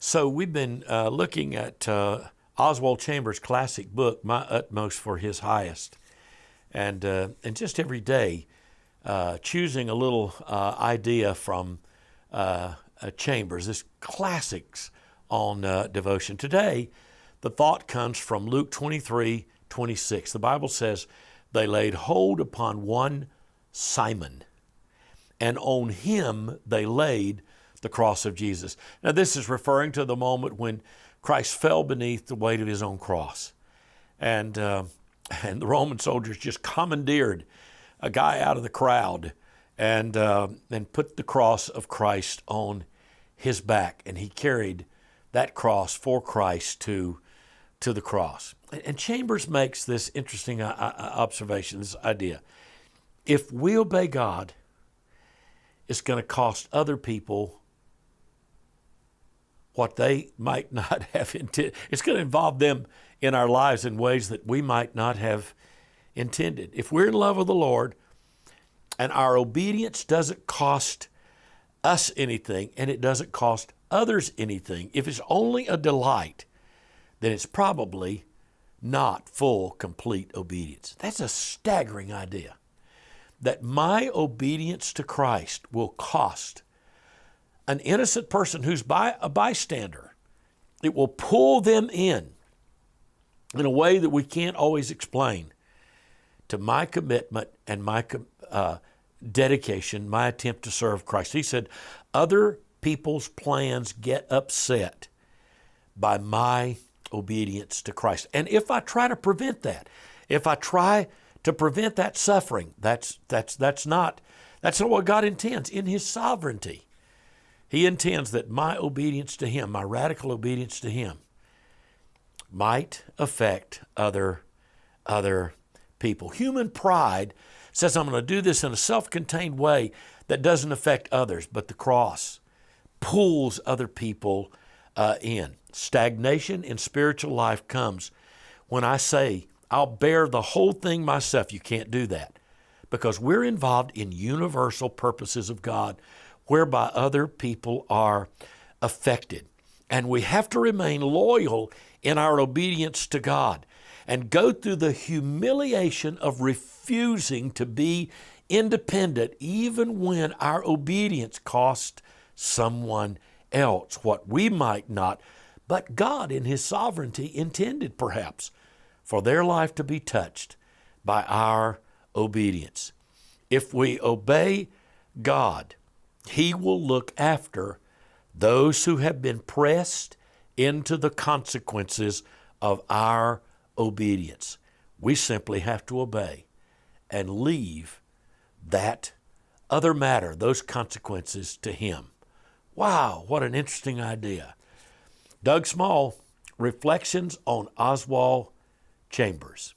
So we've been looking at Oswald Chambers' classic book, My Utmost for His Highest. And just every day, choosing a little idea from Chambers, this classics on devotion. Today, the thought comes from Luke 23:26. The Bible says, they laid hold upon one Simon, and on him they laid the cross of Jesus. Now this is referring to the moment when Christ fell beneath the weight of his own cross. And the Roman soldiers just commandeered a guy out of the crowd and put the cross of Christ on his back. And he carried that cross for Christ to the cross. And Chambers makes this interesting observation, this idea. If we obey God, it's going to cost other people what they might not have intended. It's going to involve them in our lives in ways that we might not have intended. If we're in love with the Lord and our obedience doesn't cost us anything and it doesn't cost others anything, if it's only a delight, then it's probably not full, complete obedience. That's a staggering idea, that my obedience to Christ will cost an innocent person who's a bystander. It will pull them in a way that we can't always explain to my commitment and my dedication, my attempt to serve Christ. He said, other people's plans get upset by my obedience to Christ. And if I try to prevent that, if I try to prevent that suffering, that's not what God intends in His sovereignty. He intends that my obedience to Him, my radical obedience to Him, might affect other people. Human pride says, I'm going to do this in a self-contained way that doesn't affect others, but the cross pulls other people in. Stagnation in spiritual life comes when I say, I'll bear the whole thing myself. You can't do that, because we're involved in universal purposes of God whereby other people are affected. And we have to remain loyal in our obedience to God and go through the humiliation of refusing to be independent, even when our obedience costs someone else what we might not, but God in His sovereignty intended perhaps for their life to be touched by our obedience. If we obey God, He will look after those who have been pressed into the consequences of our obedience. We simply have to obey and leave that other matter, those consequences, to Him. Wow, what an interesting idea. Doug Small, Reflections on Oswald Chambers.